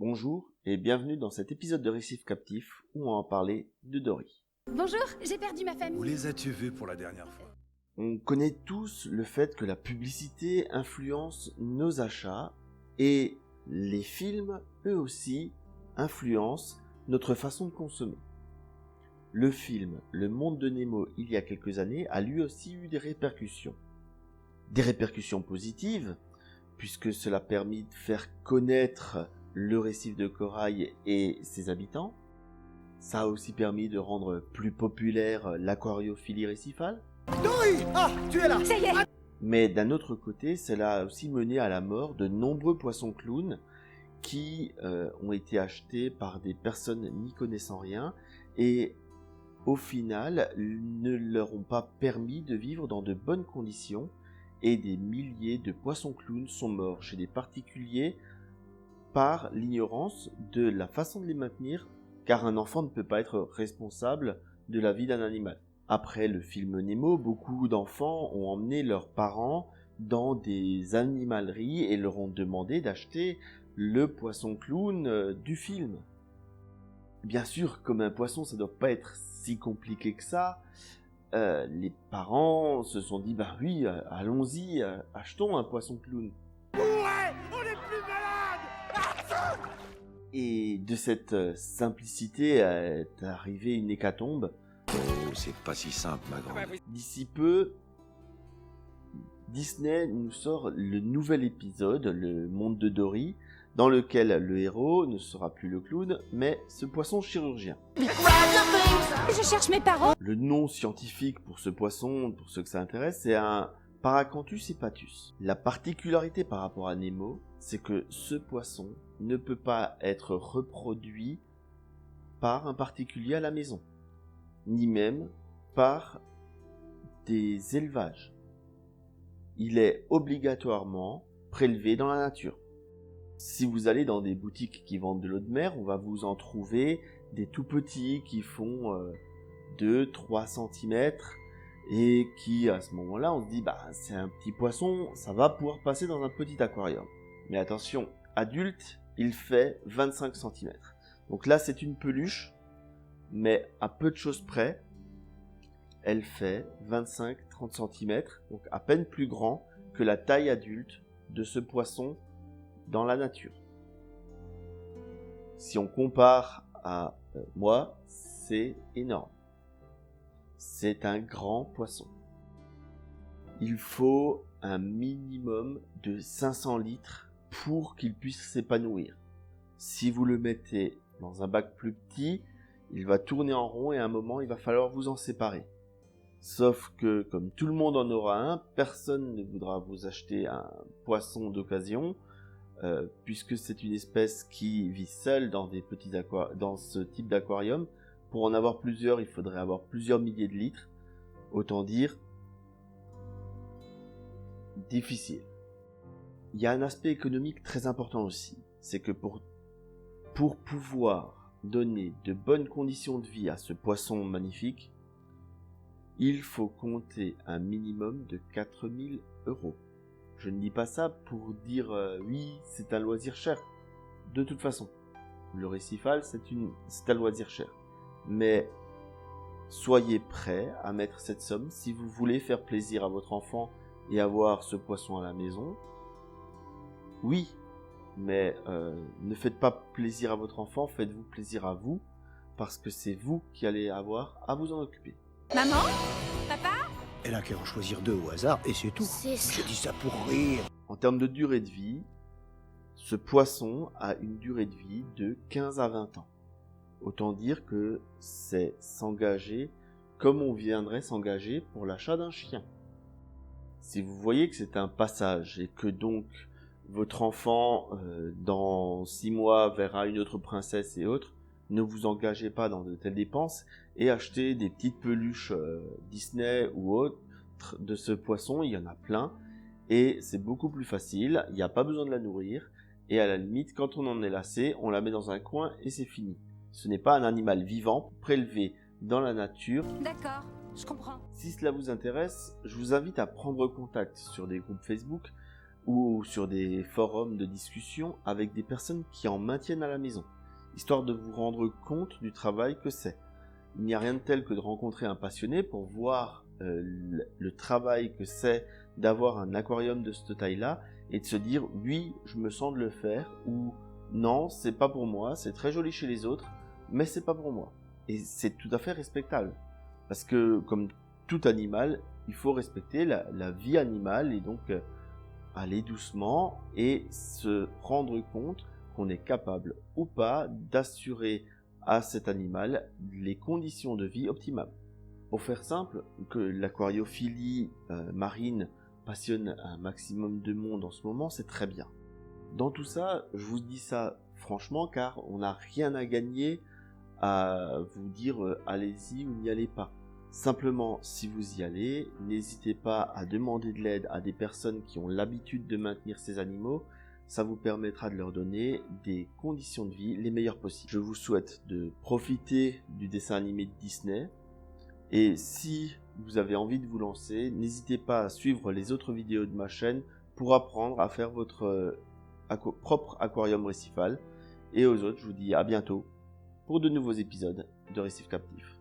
Bonjour et bienvenue dans cet épisode de Récif Captif où on va parler de Dory. Bonjour, j'ai perdu ma famille. Où les as-tu vus pour la dernière fois? On connaît tous le fait que la publicité influence nos achats et les films, eux aussi, influencent notre façon de consommer. Le film Le Monde de Nemo, il y a quelques années, a lui aussi eu des répercussions. Des répercussions positives, puisque cela a permis de faire connaître le récif de corail et ses habitants. Ça a aussi permis de rendre plus populaire l'aquariophilie récifale. Dory! Ah, tu es là! Ça y est. Mais d'un autre côté, cela a aussi mené à la mort de nombreux poissons clowns qui ont été achetés par des personnes n'y connaissant rien et au final ne leur ont pas permis de vivre dans de bonnes conditions et des milliers de poissons clowns sont morts chez des particuliers par l'ignorance de la façon de les maintenir, car un enfant ne peut pas être responsable de la vie d'un animal. Après le film Nemo, beaucoup d'enfants ont emmené leurs parents dans des animaleries et leur ont demandé d'acheter le poisson clown du film. Bien sûr, comme un poisson, ça doit pas être si compliqué que ça. Les parents se sont dit, bah oui, allons-y, achetons un poisson clown. Et de cette simplicité est arrivée une hécatombe. Oh, c'est pas si simple, ma grande. D'ici peu, Disney nous sort le nouvel épisode, Le Monde de Dory, dans lequel le héros ne sera plus le clown, mais ce poisson chirurgien. Je cherche mes parents. Le nom scientifique pour ce poisson, pour ceux que ça intéresse, c'est un Paracanthus hepatus. La particularité par rapport à Nemo, c'est que ce poisson ne peut pas être reproduit par un particulier à la maison, ni même par des élevages. Il est obligatoirement prélevé dans la nature. Si vous allez dans des boutiques qui vendent de l'eau de mer, on va vous en trouver des tout petits qui font 2-3 cm et qui, à ce moment-là, on se dit, bah, c'est un petit poisson, ça va pouvoir passer dans un petit aquarium. Mais attention, adulte, il fait 25 cm. Donc là, c'est une peluche, mais à peu de choses près, elle fait 25-30 cm, donc à peine plus grand que la taille adulte de ce poisson dans la nature. Si on compare à moi, c'est énorme. C'est un grand poisson. Il faut un minimum de 500 litres pour qu'il puisse s'épanouir. Si vous le mettez dans un bac plus petit, il va tourner en rond et à un moment, il va falloir vous en séparer. Sauf que, comme tout le monde en aura un, personne ne voudra vous acheter un poisson d'occasion, puisque c'est une espèce qui vit seule dans dans ce type d'aquarium. Pour en avoir plusieurs, il faudrait avoir plusieurs milliers de litres. Autant dire, difficile. Il y a un aspect économique très important aussi. C'est que pour pouvoir donner de bonnes conditions de vie à ce poisson magnifique, il faut compter un minimum de 4000 €. Je ne dis pas ça pour dire oui, c'est un loisir cher. De toute façon, le récifal, c'est un loisir cher. Mais soyez prêts à mettre cette somme si vous voulez faire plaisir à votre enfant et avoir ce poisson à la maison. Oui, mais ne faites pas plaisir à votre enfant, faites-vous plaisir à vous, parce que c'est vous qui allez avoir à vous en occuper. Maman? Papa? Elle a qu'à en choisir deux au hasard et c'est tout. C'est ça. Je dis ça pour rire. En termes de durée de vie, ce poisson a une durée de vie de 15 à 20 ans. Autant dire que c'est s'engager comme on viendrait s'engager pour l'achat d'un chien. Si vous voyez que c'est un passage et que donc votre enfant dans 6 mois verra une autre princesse et autres, ne vous engagez pas dans de telles dépenses et achetez des petites peluches Disney ou autres de ce poisson, il y en a plein et c'est beaucoup plus facile, il n'y a pas besoin de la nourrir et à la limite quand on en est lassé, on la met dans un coin et c'est fini. Ce n'est pas un animal vivant prélevé dans la nature. D'accord, je comprends. Si cela vous intéresse, je vous invite à prendre contact sur des groupes Facebook ou sur des forums de discussion avec des personnes qui en maintiennent à la maison, histoire de vous rendre compte du travail que c'est. Il n'y a rien de tel que de rencontrer un passionné pour voir le travail que c'est d'avoir un aquarium de cette taille-là et de se dire oui, je me sens de le faire, ou non, c'est pas pour moi, c'est très joli chez les autres, mais c'est pas pour moi. Et c'est tout à fait respectable. Parce que, comme tout animal, il faut respecter la vie animale et donc aller doucement et se rendre compte qu'on est capable ou pas d'assurer à cet animal les conditions de vie optimales. Pour faire simple, que l'aquariophilie marine passionne un maximum de monde en ce moment, c'est très bien. Dans tout ça, je vous dis ça franchement car on n'a rien à gagner à vous dire allez-y ou n'y allez pas. Simplement, si vous y allez, n'hésitez pas à demander de l'aide à des personnes qui ont l'habitude de maintenir ces animaux. Ça vous permettra de leur donner des conditions de vie les meilleures possibles. Je vous souhaite de profiter du dessin animé de Disney. Et si vous avez envie de vous lancer, n'hésitez pas à suivre les autres vidéos de ma chaîne pour apprendre à faire votre propre aquarium récifal. Et aux autres, je vous dis à bientôt pour de nouveaux épisodes de Récif Captif.